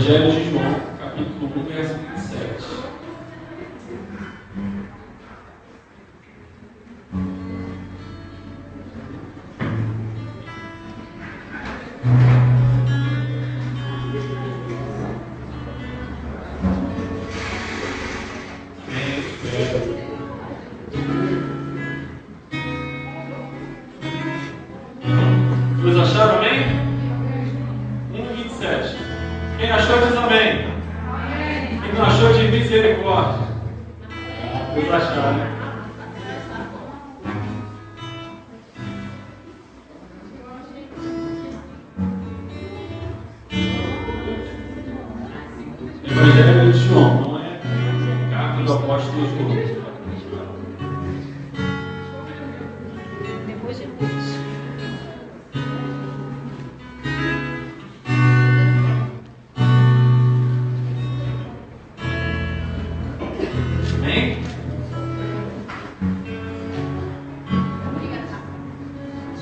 Evangelho de João, capítulo 1, verso 27. Todos acharam, amém? 1:27. Quem achou diz amém. Quem não achou diz misericórdia. Todos acharam. Evangelho de João, não é carta do apóstolo João. Amém?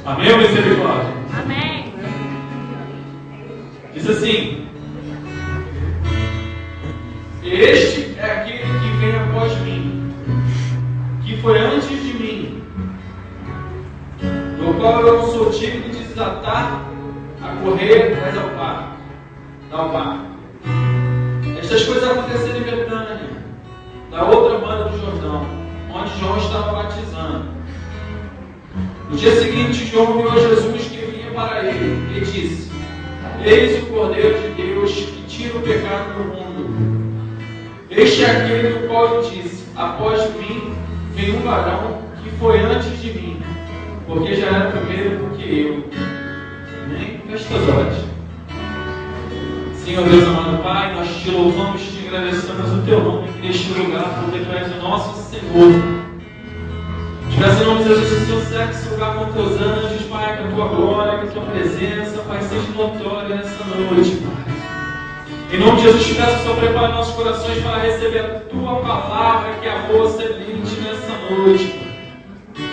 Amém ou misericórdia? Amém. Diz assim: este é aquele que vem após mim, que foi antes de mim, do qual eu não sou digno de desatar a correr atrás ao par. Estas coisas aconteceram em Betânia, da outra banda do Jordão, onde João estava batizando. No dia seguinte, João viu a Jesus que vinha para ele e disse: eis o Cordeiro de Deus que tira o pecado do mundo. Este é aquele do qual eu disse: após mim vem um varão que foi antes de mim, porque já era primeiro do que eu. Amém? Feche os olhos. Senhor Deus amado Pai, nós te louvamos, te agradecemos o teu nome neste lugar, porque tu és o nosso Senhor. Te peço em nome de Jesus que o Senhor segue esse lugar com teus anjos, Pai, com a tua glória, com a tua presença, Pai, seja notória nessa noite, Pai. Em nome de Jesus, te peço que o Senhor prepare nossos corações para receber a tua palavra, que é boa semente nessa noite, Pai.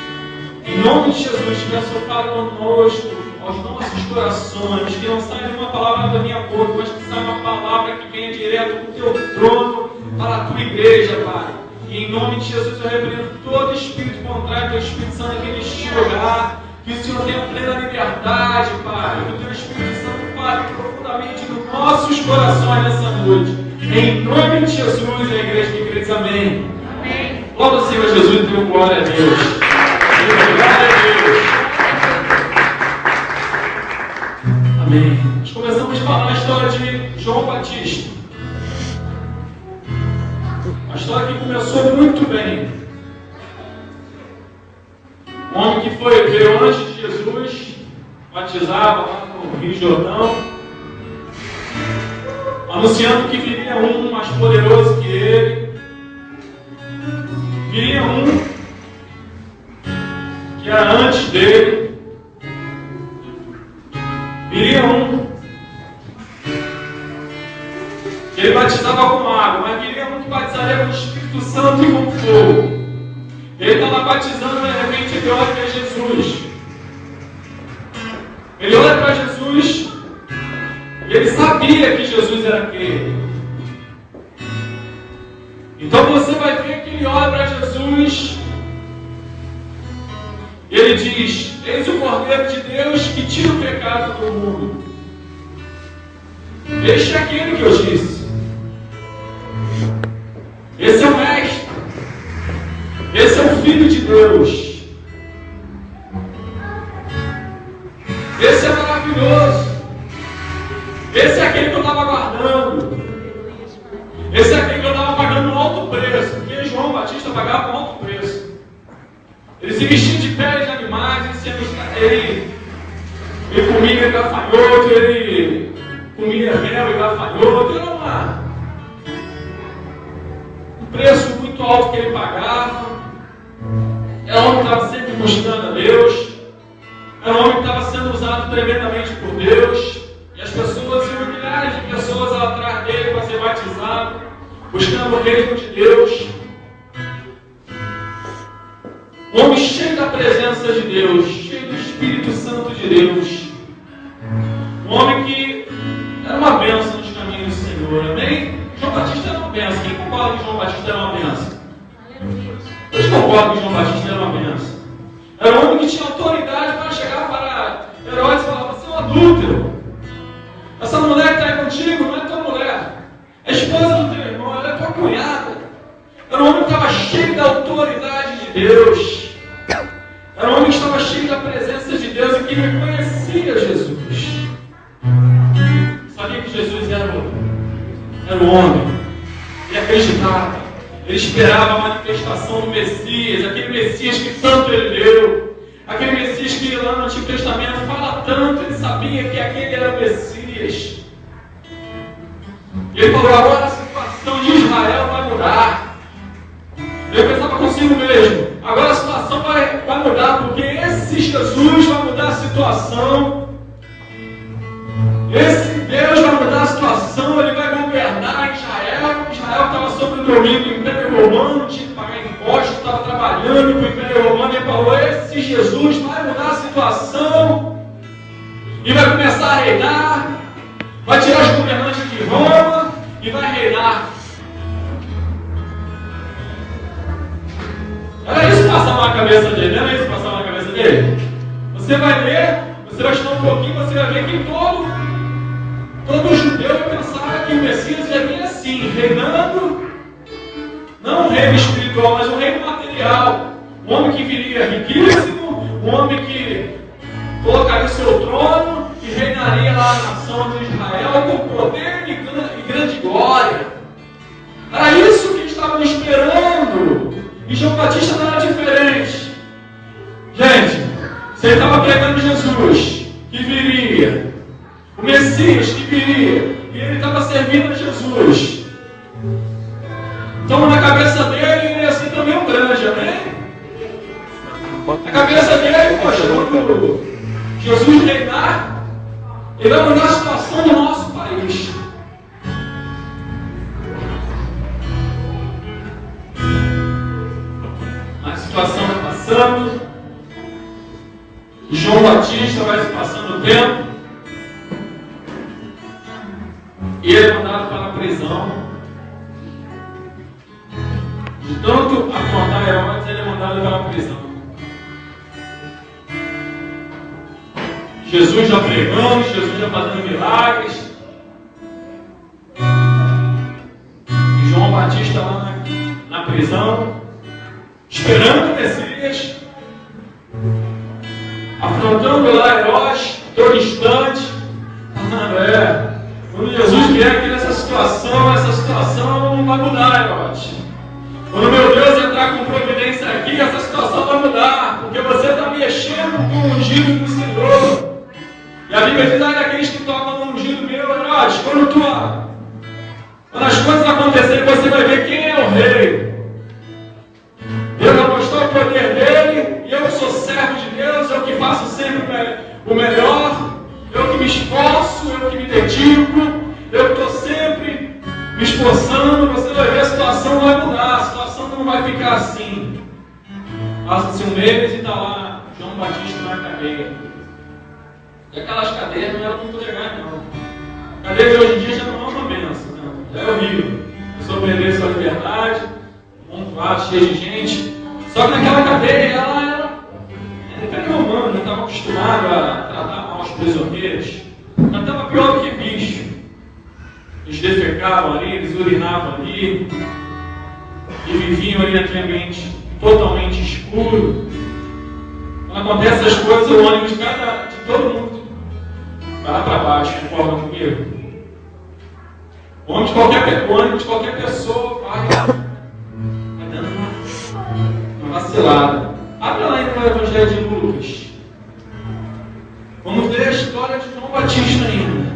Em nome de Jesus, te peço que fale conosco, aos nossos corações, que não saia uma palavra da minha boca, mas que saia uma palavra que venha direto do teu trono para a tua igreja, Pai. E em nome de Jesus eu repreendo todo espírito contrário, teu Espírito Santo aqui neste lugar, que o Senhor tenha plena liberdade, Pai, que o teu Espírito Santo fale profundamente nos nossos corações nessa noite. Em nome de Jesus, a igreja que crê diz amém. Amém. Glória ao Senhor Jesus e teu glória a Deus. Glória a Deus. Amém. Nós começamos a falar a história de João Batista. A história que começou muito bem. Um homem que veio antes de Jesus, batizava lá no Rio Jordão, anunciando que viria um mais poderoso que ele. Viria um que era antes dele. Viria um que ele batizava com água, mas viria um que batizaria com o Espírito Santo e com fogo. Ele estava batizando, de repente ele olha para Jesus. Ele olha para Jesus e ele sabia que Jesus era aquele. Então você vai ver que ele olha para Jesus e ele diz: eis o Cordeiro de Deus que tira o pecado do mundo. Este é aquele que eu disse. Esse é o Mestre. Esse é o Filho de Deus. Esse é maravilhoso. Esse é aquele que eu estava aguardando. Esse é aquele que eu estava pagando um alto preço. Porque João Batista pagava um alto preço. Ele se vestia de peles de animais, ele comia gafanhoto, ele comia mel e gafanhoto. Era um preço muito alto que ele pagava. Era um homem que estava sempre buscando a Deus. Era um homem que estava sendo usado tremendamente por Deus. E as pessoas, milhares de pessoas atrás dele para ser batizado, buscando o reino de Deus. Um homem cheio da presença de Deus, cheio do Espírito Santo de Deus. Um homem que era uma bênção nos caminhos do Senhor. pastor, amém? João Batista era uma benção. Quem concorda que João Batista era uma benção? Vocês concordam que João Batista era uma benção? Era um homem que tinha autoridade para chegar para Herodes e falar: você é um adúltero. Essa mulher que está aí contigo não é tua mulher. É esposa do teu irmão, ela é tua cunhada. Era um homem que estava cheio da autoridade de Deus. Era um homem que estava cheio da presença de Deus e que reconhecia Jesus. Sabia que Jesus era o homem. Ele acreditava. Ele esperava a manifestação do Messias, aquele Messias que tanto ele leu, aquele Messias que lá no Antigo Testamento fala tanto. Ele sabia que aquele era o Messias. Ele falou: agora a situação de Israel vai mudar. Eu pensava consigo mesmo: agora a situação vai mudar, porque esse Jesus vai mudar a situação. Esse Deus vai mudar a situação. Ele vai governar Israel. Israel estava sob o domínio do Império Romano, tinha que pagar impostos, estava trabalhando para o Império Romano. Ele falou: esse Jesus vai mudar a situação e vai começar a reinar, vai tirar os governantes de Roma e vai reinar. Era isso que passava na cabeça dele, não era isso que passava na cabeça dele? Você vai ler, você vai estudar um pouquinho, você vai ver que todo judeu pensava que o Messias ia vir assim, reinando, não um reino espiritual, mas um reino material. Um homem que viria riquíssimo, um homem que colocaria o seu trono e reinaria lá na nação de Israel com poder e grande glória. Era isso que eles estavam esperando. E João Batista não era diferente. Gente, você estava pregando Jesus, que viria, o Messias que viria, e ele estava servindo a Jesus. Então na cabeça dele, ele ia ser também um grande, amém? Na cabeça dele, poxa, quando Jesus reinar, ele vai mudar a situação do nosso país. A situação vai passando, João Batista vai se passando o tempo, e ele é mandado para a prisão. De tanto afrontar Herodes, ele é mandado para a prisão. Jesus já pregando, Jesus já fazendo milagres, e João Batista lá na prisão, esperando o Messias, afrontando lá Herodes, todo instante, falando: quando Jesus vier aqui nessa situação, essa situação não vai mudar, Herodes. Quando meu Deus entrar com providência aqui, essa situação vai mudar, porque você está mexendo com o ungido do Senhor. E a Bíblia diz: ai daqueles que tocam no ungido meu, Herodes, quando as coisas acontecerem, você vai ver quem é o rei. Deus mostrou o poder dele, e eu sou servo de Deus, eu que faço sempre o melhor, eu que me esforço, eu que me dedico, eu que estou sempre me esforçando. Você vai ver, a situação vai mudar, a situação não vai ficar assim. Passa-se um mês e está lá João Batista na cadeia. E aquelas cadeias não eram muito legais, não. A cadeia de hoje em dia já não é uma benção, não. Já é horrível. A pessoa perdeu sua liberdade, amontoado, cheio de gente. Só que naquela cadeia ela era Império Romano, já estava acostumado a tratar mal os prisioneiros. Já estava pior do que bicho. Eles defecavam ali, eles urinavam ali, e viviam ali naquele ambiente totalmente escuro. Quando acontecem essas coisas, o ânimo de todo mundo vai lá para baixo, concorda comigo? O ânimo de qualquer pessoa vai dando uma vacilada. Abre lá no Evangelho de Lucas. Vamos ver a história de João Batista ainda.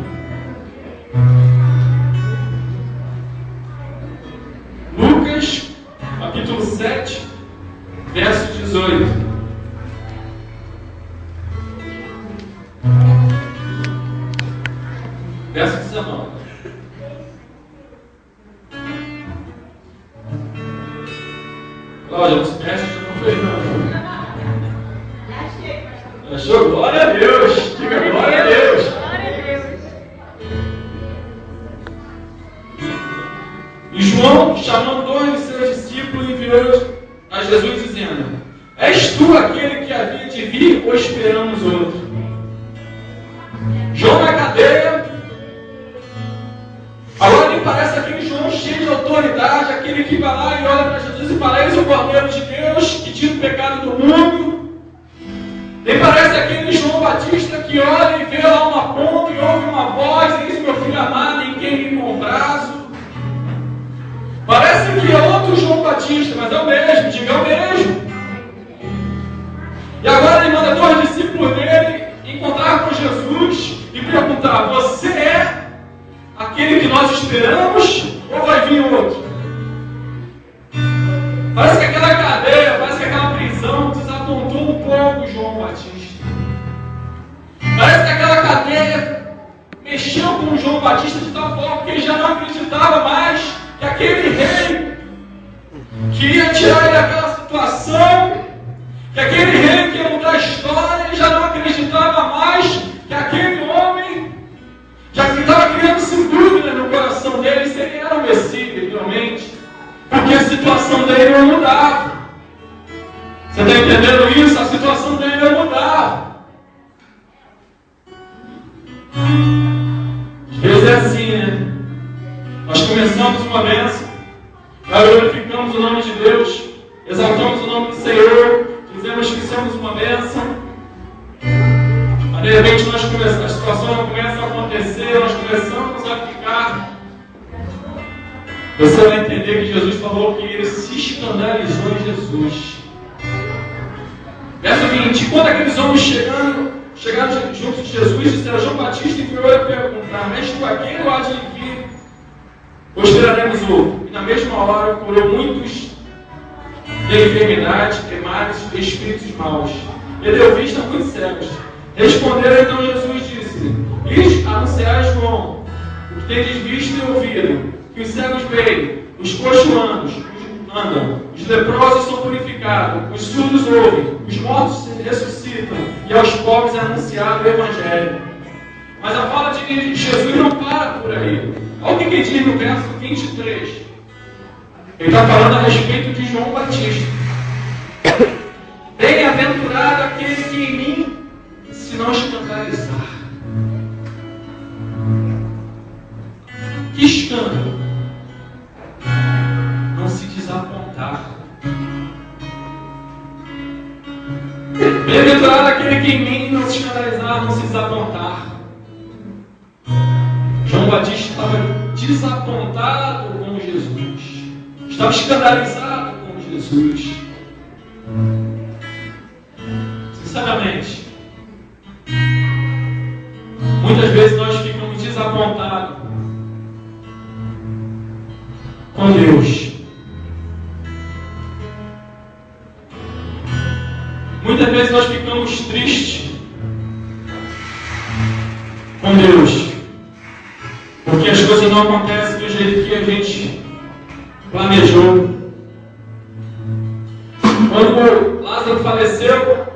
Lucas, capítulo 7, verso 18. Verso 19. Cláudia, não se mexe, não foi não. Achou? Glória a Deus! Diga glória a Deus! Glória a Deus! E João, chamando 2 de seus discípulos, enviou a Jesus dizendo: És tu aquele que havia de vir ou esperamos outro? João na cadeia. Agora nem parece aquele João cheio de autoridade, aquele que vai lá e olha para Jesus e fala: eis o Cordeiro de Deus que tira o pecado do mundo. Nem parece aquele João Batista que olha e vê lá uma pomba e ouve uma voz: eis meu filho amado em quem me comprazo. Parece que é outro João Batista, mas é o mesmo, diga, é o mesmo. E agora ele manda 2 discípulos dele encontrar com Jesus e perguntar: você é aquele que nós esperamos ou vai vir outro? Parece que aquela cadeia, parece que aquela prisão desapontou um pouco João Batista. Parece que aquela cadeia mexeu com João Batista de tal forma que ele já não acreditava mais que aquele rei que ia tirar ele daquela situação, que aquele rei que ia mudar a história, ele já não acreditava mais que aquele homem já estava criando-se dúvida no coração dele se ele era o Messias, realmente, porque a situação dele não mudava. Você está entendendo isso? A situação dele não mudava. Às vezes é assim, né? Nós começamos uma bênção, nós glorificamos o nome de Deus, exaltamos o nome do Senhor, dizemos que somos uma bênção, mas de repente a situação não começa a acontecer, nós começamos a ficar. Você vai entender que Jesus falou que ele se escandalizou em Jesus. Verso 20: quando aqueles homens chegaram junto de Jesus, disseram: João Batista enviou a perguntar: és tu aquele ou há de vir? Ou esperaremos outro? E na mesma hora curou muitos de enfermidade, de males, de espíritos maus. E deu vista a muitos cegos. Responderam então Jesus disse: ide anunciar a João o que tendes visto e ouvido, que os cegos veem, os coxos andam, os leprosos são purificados, os surdos ouvem, os mortos ressuscitam, e aos pobres é anunciado o Evangelho. Mas a fala de Jesus não para por aí. Olha o que ele diz no verso 23. Ele está falando a respeito de João Batista. Bem-aventurado aquele que em mim se não escandalizar. Que escândalo! Não se desapontar. Bem-aventurado aquele que em mim não se escandalizar, não se desapontar. João Batista estava desapontado com Jesus, estava escandalizado com Jesus. Sinceramente, muitas vezes nós ficamos desapontados com Deus. Muitas vezes nós ficamos tristes com Deus, porque as coisas não acontecem do jeito que a gente planejou. Quando Lázaro faleceu,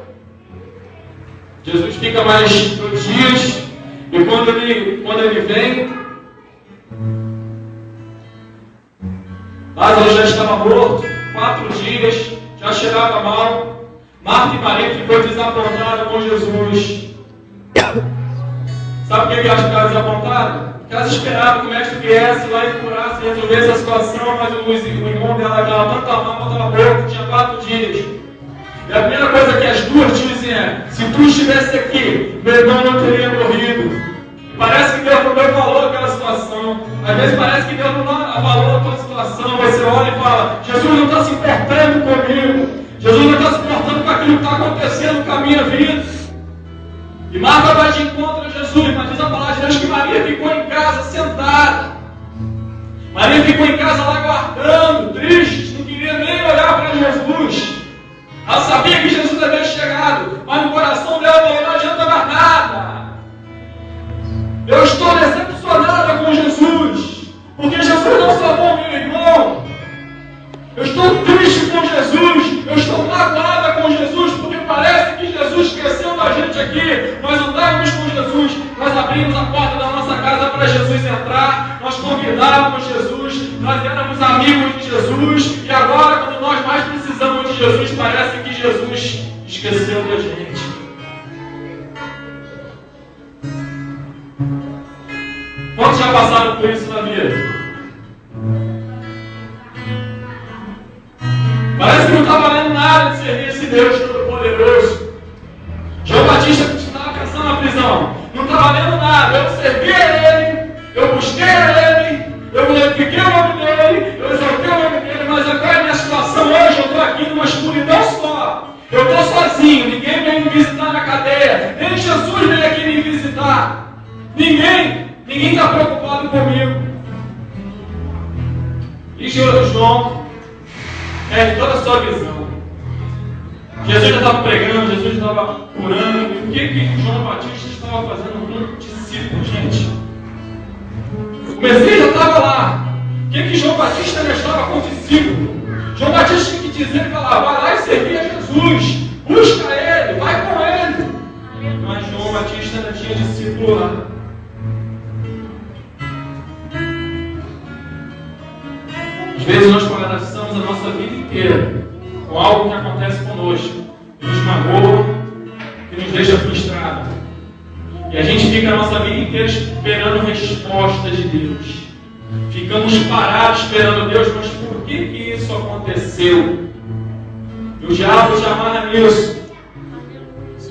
Jesus fica mais 2 dias, e quando ele vem, Lázaro já estava morto, 4 dias, já cheirava mal. Marta e Maria ficou desapontada com Jesus. Sabe por que elas ficaram desapontadas? Porque elas esperavam que o mestre viesse lá e curasse, resolvesse a situação, mas o irmão dela, que ela tanto amava, estava morto, tinha 4 dias. E a primeira coisa que as duas dizem é: se tu estivesse aqui, meu irmão não teria morrido. Parece que Deus não deu valor àquela situação. Às vezes parece que Deus não dá valor àquela situação. Você olha e fala: Jesus não está se importando comigo. Jesus não está se importando com aquilo que está acontecendo com a minha vida. E Marta vai de encontro a Jesus, mas diz a palavra de Deus que Maria ficou em casa sentada. Maria ficou em casa lá aguardando, triste, não queria nem olhar para Jesus. Ela sabia que Jesus havia chegado, mas no coração dela falou: não adianta mais nada. Eu estou decepcionada com Jesus, porque Jesus não salvou meu irmão. Eu estou triste com Jesus, eu estou magoada com Jesus, porque parece que Jesus esqueceu da gente aqui. Nós andávamos com Jesus, nós abrimos a porta da nossa casa para Jesus entrar, nós convidávamos Jesus, Jesus, nós éramos amigos de Jesus, e agora, quando nós mais precisamos de Jesus, parece que Jesus esqueceu da gente. Quantos já passaram por isso na vida? Parece que não está valendo nada de servir esse Deus Todo-Poderoso. João Batista estava pensando na prisão. Não está valendo nada. Eu servi a Ele, eu busquei a Ele, eu glorifiquei o nome dEle, eu exaltei o nome dEle, mas agora a minha situação hoje, eu estou aqui numa escuridão só. Eu estou sozinho, ninguém vem me visitar na cadeia. Nem Jesus veio aqui me visitar. Ninguém está preocupado comigo. E João perde toda a sua visão. Jesus já estava pregando, Jesus estava curando. E o que João Batista estava fazendo com discípulos, gente? O Messias já estava lá. O que João Batista já estava com discípulos? João Batista tinha que dizer para lá, vai lá e servir a Jesus. Busca Ele, vai com Ele. Mas João Batista ainda tinha discípulo lá. Às vezes nós conversamos a nossa vida inteira com algo que acontece conosco, que nos magoa, que nos deixa frustrado. E a gente fica a nossa vida inteira esperando resposta de Deus. Ficamos parados esperando Deus, mas por que isso aconteceu? E o diabo te amarra nisso.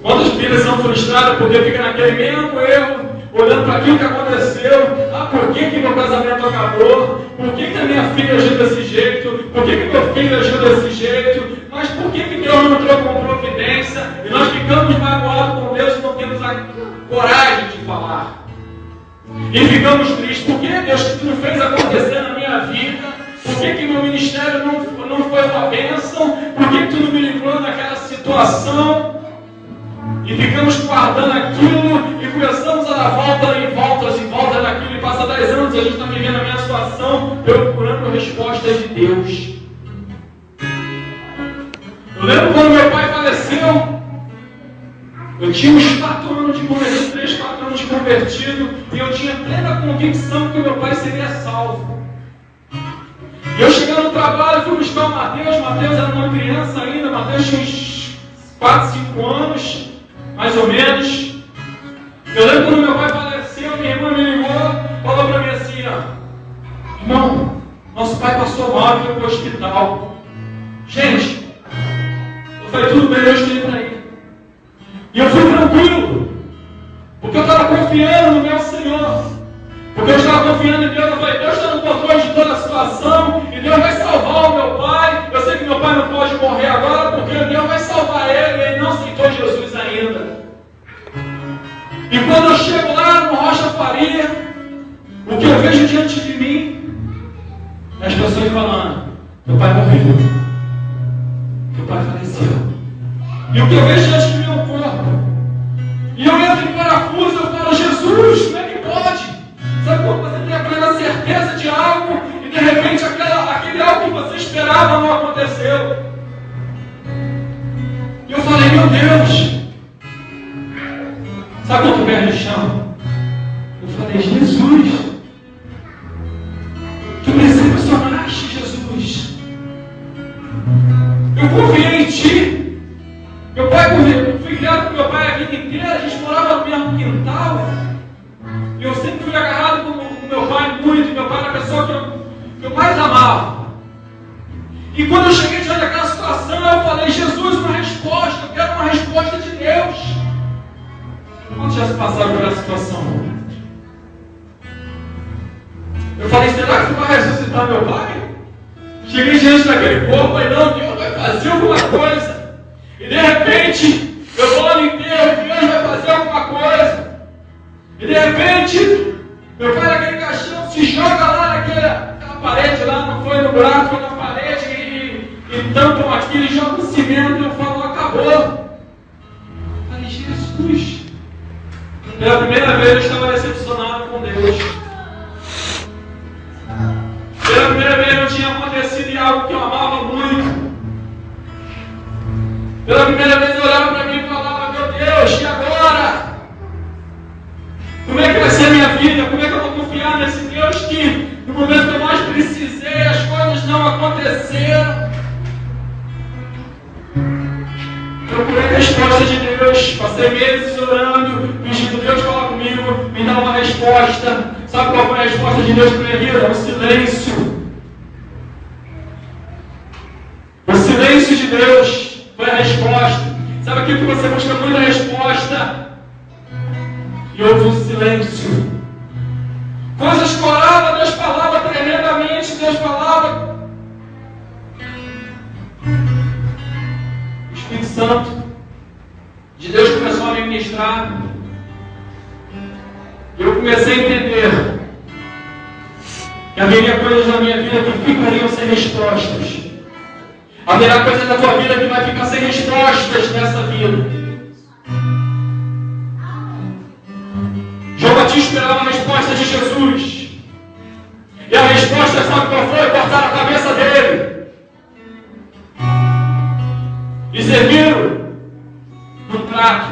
Quantas filhas são frustradas porque fica naquele mesmo erro, olhando para aquilo que aconteceu? Ah, por que meu casamento acabou? Por que a minha filha agiu desse jeito? Por que meu filho agiu desse jeito? Mas por que Deus não entrou com providência? E nós ficamos magoados com Deus e não temos a coragem de falar. E ficamos tristes. Por que Deus que tu não fez acontecer na minha vida? Por que meu ministério não foi uma bênção? Por que tu não me livrou naquela situação? E ficamos guardando aquilo e começamos a dar voltas e voltas daquilo. E passa 10 anos e a gente está vivendo a minha situação procurando respostas de Deus. Eu lembro quando meu pai faleceu. Eu tinha uns 4 anos de convertido, 3, 4 anos de convertido. E eu tinha plena convicção que meu pai seria salvo. E eu chegando no trabalho, fui buscar o Mateus. Mateus era uma criança ainda. Mateus tinha uns 4, 5 anos. Mais ou menos. Eu lembro quando meu pai faleceu, minha irmã me ligou, falou para mim assim, ó, irmão, nosso pai passou mal e foi para o hospital. Gente, eu falei, tudo bem, eu estou para ir. E eu fui tranquilo, porque eu estava confiando no meu Senhor, porque eu estava confiando em Deus. Eu falei, Deus está no controle de toda a situação, e Deus vai salvar o meu pai. Eu sei que meu pai não pode morrer agora, porque Deus vai salvar ele, ele não aceitou Jesus ainda. E quando eu chego lá no Rocha Faria, o que eu vejo diante de mim, as pessoas falando, meu pai morreu, meu pai faleceu. E o que eu vejo diante de meu corpo, e eu entro em parafuso, eu falo, Jesus, como é que pode? Sabe quando você tem a plena certeza de algo, e de repente aquele algo que você esperava não aconteceu? E eu falei, meu Deus, sabe quanto perde o chão? Eu falei, Jesus, tu me decepcionaste, Jesus. Eu confiei em Ti. Meu pai, eu fui criado com meu pai a vida inteira, a gente morava no mesmo quintal. E eu sempre fui agarrado com meu pai muito. Meu pai era a pessoa que eu mais amava. E quando eu cheguei diante daquela situação, eu falei, Jesus, uma resposta, eu quero uma resposta de Deus. Quantos já se passaram por essa situação? Eu falei, será que tu vai ressuscitar meu pai? Cheguei diante daquele corpo, falei, não, Deus vai fazer alguma coisa. E de repente, eu vou no enterro, Deus vai fazer alguma coisa. E de repente, meu pai naquele caixão se joga lá naquela parede lá, não foi no buraco, foi na parede e tampam aquilo e jogam cimento e eu falo, acabou. Eu falei, Jesus. Pela primeira vez eu estava decepcionado com Deus. Pela primeira vez não tinha acontecido algo que eu amava muito. Pela primeira vez eu olhava para mim e falava, meu Deus, e agora? Como é que vai ser a minha vida? Como é que eu vou confiar nesse Deus que No momento que eu mais precisei, as coisas não aconteceram. Procurei a resposta de Deus, passei meses orando, pedindo, Deus fala comigo, me dá uma resposta. Sabe qual foi a resposta de Deus para minha vida? O silêncio. O silêncio de Deus foi a resposta. Sabe aquilo que você busca muito a resposta? E houve um silêncio. Coisas coravam, Deus falava tremendamente, Deus falava. O Espírito Santo de Deus começou a me ministrar. E eu comecei a entender que haveria coisas na minha vida que ficariam sem respostas. Haverá coisas na tua vida que vai ficar sem respostas nessa vida. João Batista esperava a resposta de Jesus. E a resposta, sabe qual foi? Cortar a cabeça dele. E serviram num prato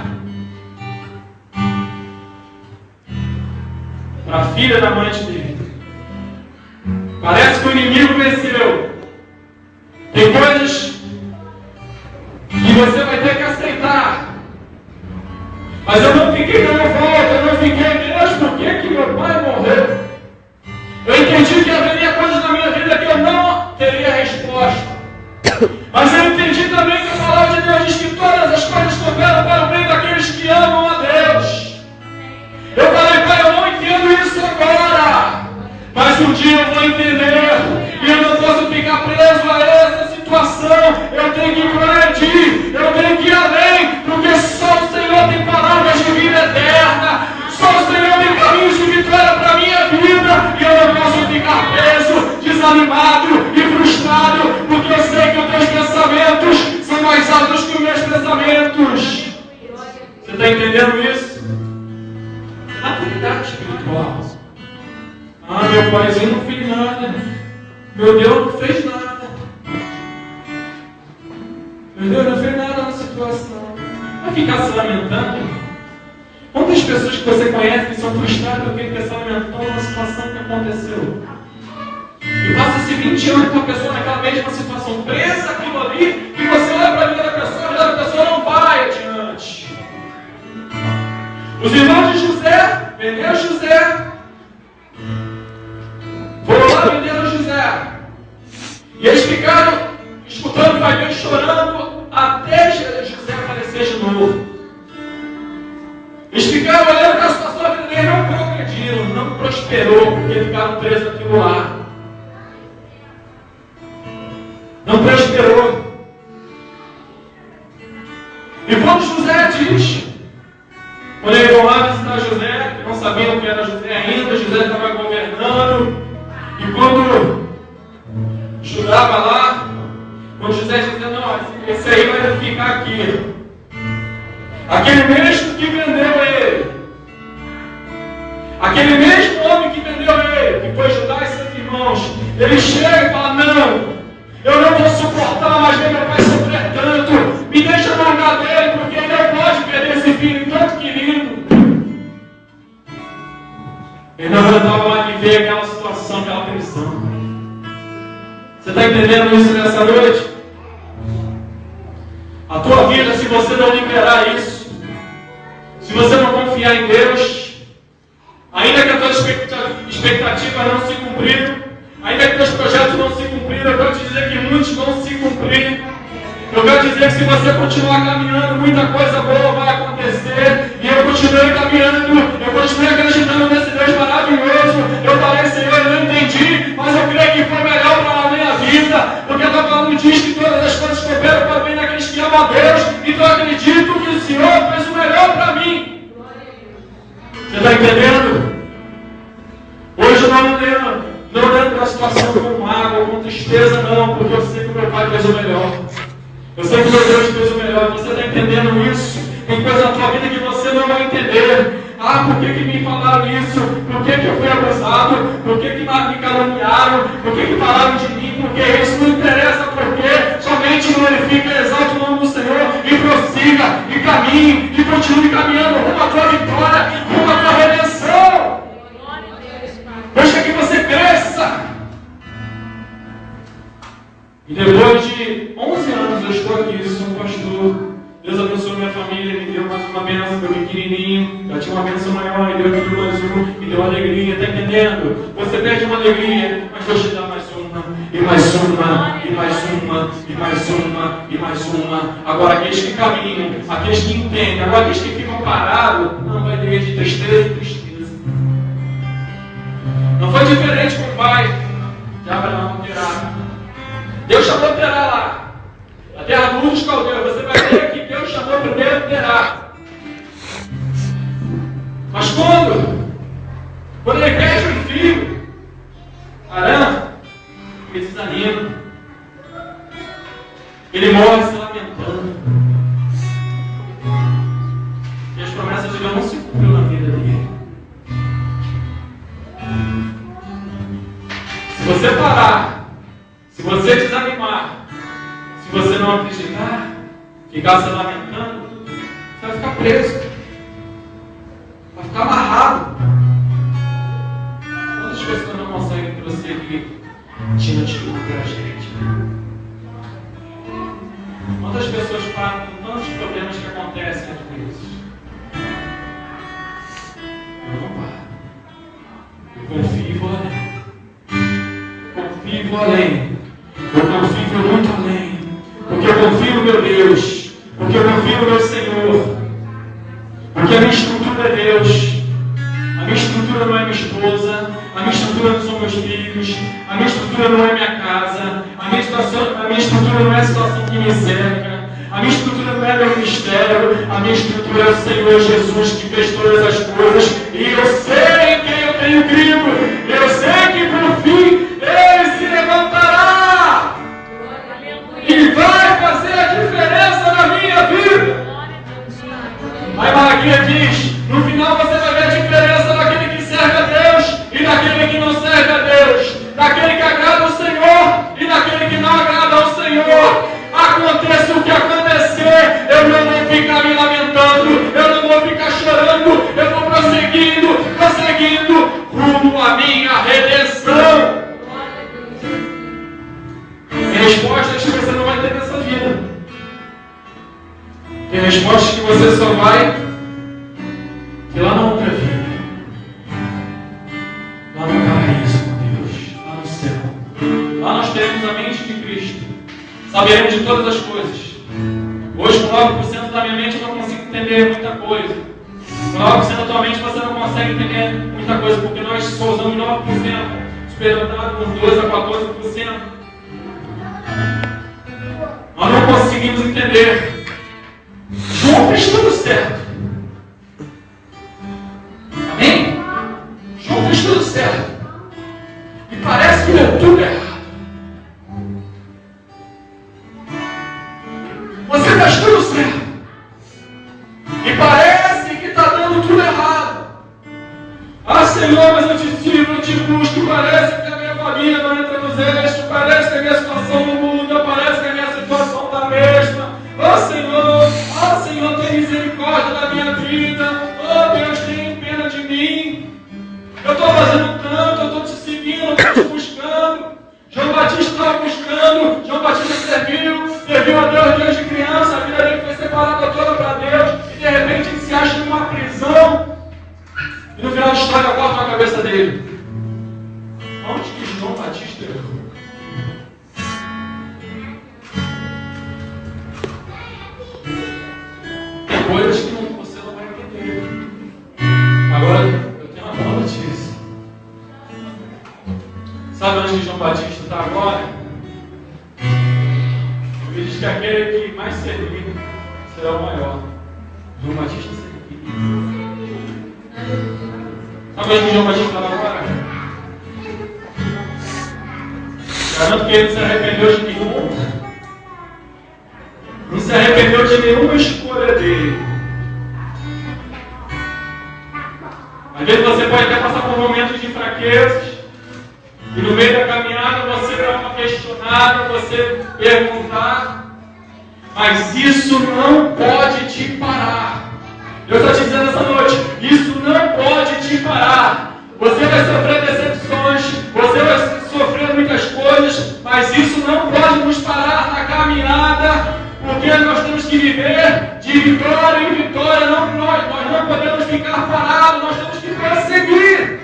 para a filha da amante dele. Parece que o inimigo venceu. Tem coisas que você vai ter que aceitar. Mas eu não fiquei na volta, eu não fiquei, Deus, por que meu pai morreu? Eu entendi que haveria coisas na minha vida que eu não teria resposta. Mas eu entendi também que a palavra de Deus diz que todas as coisas cooperam para o bem daqueles que amam a Deus. Eu falei, pai, eu não entendo isso agora. Mas um dia eu vou entender. E eu não posso ficar preso a essa situação. Eu tenho que progredir. Eu tenho que ir além. Porque só o Senhor tem palavras de vida eterna. Só o Senhor tem caminhos de vitória para a minha vida. E eu não posso ficar preso, desanimado e frustrado. Porque eu sei que os teus pensamentos são mais altos que os meus pensamentos. Você está entendendo isso? Maturidade espiritual. Ah, meu paizinho não fez nada. Meu Deus não fez nada. Meu Deus não fez nada na situação. Vai ficar se lamentando? Quantas pessoas que você conhece que são frustradas porque ficam se lamentando numa situação que aconteceu? E passa-se 20 anos com a pessoa naquela mesma situação, presa aquilo ali, e você olha para a vida da pessoa e a pessoa não vai adiante. Os irmãos de José, venderam José. Foram lá vender José. E eles ficaram escutando o pai dele chorando até José aparecer de novo. Eles ficaram olhando para a situação da vida dele, não progrediram, não prosperou, porque ficaram presos naquilo lá. Não prosperou. E quando José diz, quando eles vão lá visitar José, que não sabiam que era José ainda, José estava governando. E quando estudava lá, quando José dizia, não, esse aí vai ficar aqui. Aquele mesmo que vendeu ele. Aquele mesmo homem que vendeu ele, que foi Judá e seus irmãos. Ele chega e fala, não, eu não vou suportar mais ver meu pai sofrer tanto. Me deixa no lugar dele, porque ele não pode perder esse filho tanto querido. Ele não aguentava mais viver aquela situação, aquela tensão. Você está entendendo isso nessa noite? A tua vida, se você não liberar isso, se você não confiar em Deus, ainda que as tuas expectativas não se cumpriram, ainda que teus projetos não se cumpriram, eu quero te dizer que muitos vão se cumprir. Eu quero dizer que se você continuar caminhando, muita coisa boa vai acontecer. E eu continuei caminhando, eu continuei acreditando nesse Deus maravilhoso. Eu falei, Senhor, eu não entendi, mas eu creio que foi melhor para a minha vida. Porque a tua palavra diz que todas as coisas cooperam para o bem daqueles que amam a Deus. Então eu acredito que o Senhor fez o melhor para mim. Você está entendendo? Hoje eu não olhando para a situação com mágoa, com tristeza, não, porque eu sei que o meu Pai fez o melhor. Eu sei que meu Deus fez o melhor. Você está entendendo isso? Tem coisa na tua vida que você não vai entender. Ah, por que me falaram isso? Por que eu fui abusado? Por que me caluniaram? Por que falaram de mim? Porque isso não interessa, porque somente glorifica e exalta o nome do Senhor e prossiga, e caminhe, e continue caminhando rumo à tua vitória, rumo à tua redenção. Deixa que você cresça, E depois de 11 anos eu estou aqui, sou um pastor. Deus abençoou minha família, me deu mais uma bênção, meu pequenininho. Já tinha uma bênção maior, e deu aqui mais uma, me deu alegria, está entendendo? Você perde uma alegria, mas Deus te dá mais uma, e mais uma, e mais uma, e mais uma, e mais uma. Agora aqueles que caminham, aqueles que entendem, agora aqueles que ficam parados, não vai ter de tristeza e tristeza. Não foi diferente com o pai de Abraão, Terá. Deus chamou Terá lá. A terra do Ur dos Caldeus, você vai ver que Deus chamou primeiro Terá. Mas quando ele perde o filho, Arã, ele desanima. Ele morre se lamentando. E as promessas de Deus não se cumpriram na vida dele. Se você parar, se você desanimar, se você não acreditar, ficar se lamentando, você vai ficar preso. Vai ficar amarrado. Quantas pessoas não conseguem prosseguir diante do tragédia? Quantas pessoas param com tantos problemas que acontecem às vezes? Eu não paro. Eu confio e vou além. Confio e vou além. Eu confio e vou muito além. Porque eu confio no meu Deus, porque eu confio no meu Senhor, porque a minha estrutura é Deus, a minha estrutura não é minha esposa, a minha estrutura não são meus filhos, a minha estrutura não é minha casa, a minha estrutura não é a situação que me cerca, a minha estrutura não é meu ministério, a minha estrutura é o Senhor Jesus que fez todas as coisas, e eu sei em quem eu tenho crido, eu sei que por fim Ele se levantará. E vai fazer a diferença na minha vida. Aí Malaquias diz, no final você vai ver a diferença daquele que serve a Deus e daquele que não serve a Deus, daquele que agrada ao Senhor e daquele que não agrada ao Senhor. Aconteça o que acontecer, eu não vou ficar me lamentando, eu não vou ficar chorando, eu vou prosseguindo rumo à minha redenção. Tem respostas que você não vai ter nessa vida. Tem respostas que você só vai ter lá na outra vida. Lá no paraíso com Deus. Lá no céu. Lá nós teremos a mente de Cristo. Saberemos de todas as coisas. Hoje, com 9% da minha mente, eu não consigo entender muita coisa. Com 9% da tua mente, você não consegue entender muita coisa. Porque nós só usamos 9%. Superdotado por 12% a 14%. Nós não conseguimos entender. João fez tudo certo. Amém? João fez tudo certo. E parece que deu tudo errado. Você faz tudo certo. E parece que está dando tudo errado. Ah, Senhor, mas eu te sirvo, eu te busco. Parece que a minha família não entra nos eixos. Parece que a minha situação não muda. Parece que a minha situação está a mesma. Oh Senhor, tem misericórdia da minha vida. Oh Deus, tem pena de mim. Eu estou fazendo tanto, eu estou te seguindo, eu estou te buscando. João Batista estava buscando, João Batista serviu a Deus desde criança, a vida dele foi separada toda para Deus, e de repente ele se acha numa prisão, e no final da história cortam a cabeça dele. Onde que João Batista errou? Tem coisas que você não vai entender. Agora, eu tenho uma boa notícia. Sabe onde João Batista está agora? Ele diz que aquele que mais servir será o maior. João Batista serviu. Sabe onde João Batista estava agora? Garanto que ele não se arrependeu de nenhum. Não se arrependeu de nenhuma escolha dele. Às vezes você pode até passar por momentos de fraquezas. E no meio da caminhada você dá uma questionada, você perguntar, mas isso não pode te parar. Deus está te dizendo essa noite, isso não pode te parar. Você vai sofrer decepções, você vai sofrer muitas coisas, mas isso não pode nos parar. viver de vitória em vitória. Nós não podemos ficar parados, nós temos que prosseguir.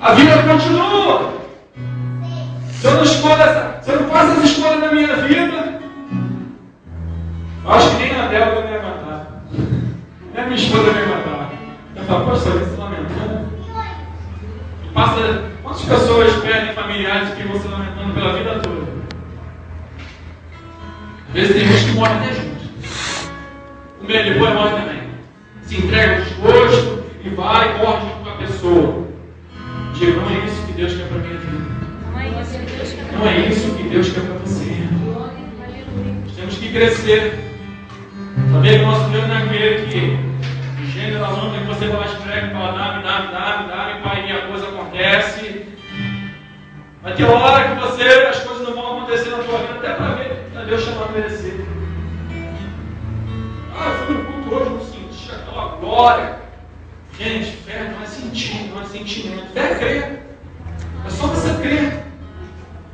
A vida continua. Se eu não faço essa escolha na minha vida, eu acho que nem a Débora vai me matar. Nem a minha esposa vai me matar. Eu falo, poxa, você está lamentando? Quantas pessoas perdem familiares que vão se lamentando pela vida toda? Às vezes tem gente que morre até junto. O meio depois morre também. Se entrega o desgosto e vai e morre junto com a pessoa. Diga, não é isso que Deus quer para a minha vida. Não é isso que Deus quer para você. Nós temos que crescer. Sabia que o nosso Deus não é aquele que gênero da lâmpada que você vai lá esfrega e fala dá-me, pai, e a coisa acontece. Vai ter hora que as coisas não vão acontecer na tua vida, até para ver, para Deus chamar a merecer. Eu fui no culto hoje, não senti aquela glória. Gente, fé não é sentir, não é sentimento. Fé é crer. É só você crer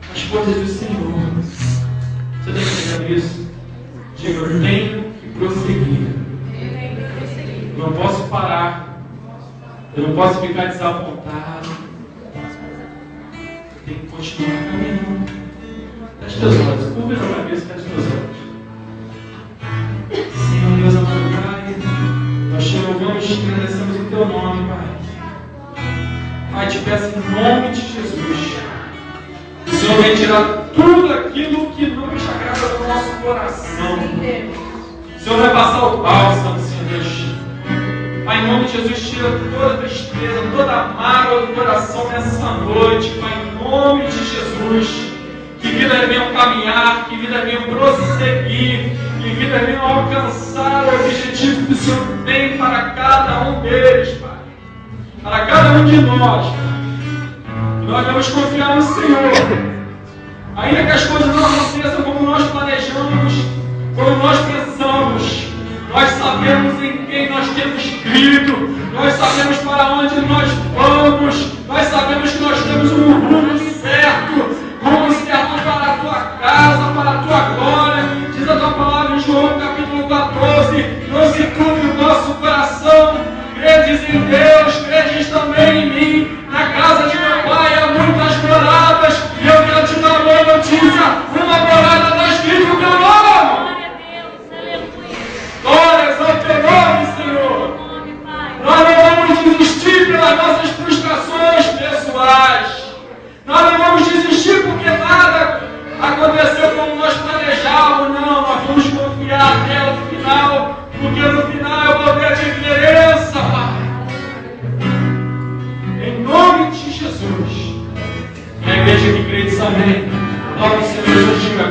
nas coisas do Senhor. Você tem que entender isso. Diga, eu tenho que prosseguir. Eu não posso parar. Eu não posso ficar desapontado. Eu tenho que continuar caminhando. Feche teus olhos. Curva a cabeça, feche teus olhos. Senhor Deus amado Pai, nós te louvamos e te agradecemos o teu nome, Pai. Pai, te peço em nome de Jesus. O Senhor vai tirar tudo aquilo que não te agrada do nosso coração. O Senhor vai passar o bálsamo, Senhor Deus. Pai, em nome de Jesus, tira toda tristeza, toda mágoa do coração nessa noite. Pai, em nome de Jesus. Que vida venham caminhar, que vida venham prosseguir, que vida venham alcançar o objetivo que o Senhor tem para cada um deles, Pai. Para cada um de nós, Pai. Nós vamos confiar no Senhor. Ainda que as coisas não aconteçam como nós planejamos, como nós pensamos, nós sabemos em quem nós temos crido, nós sabemos para onde nós vamos, nós sabemos que nós temos um rumo certo, rumo certo para a tua casa, para a tua glória. Diz a tua palavra em João capítulo 14, não se turbe o nosso coração, credes em Deus, credes também em mim. Na casa de meu Pai há muitas moradas, e eu quero te dar uma boa notícia, uma morada está escrito no teu nome. Glórias ao teu nome, Senhor. Nós não vamos desistir pelas nossas frustrações pessoais. Nós não vamos desistir porque nada aconteceu como nós planejávamos. Não, nós vamos confiar até o final, porque no final eu vou ver a diferença, Pai. Em nome de Jesus. E a igreja que crê diz amém. Em nome do Senhor Jesus, diga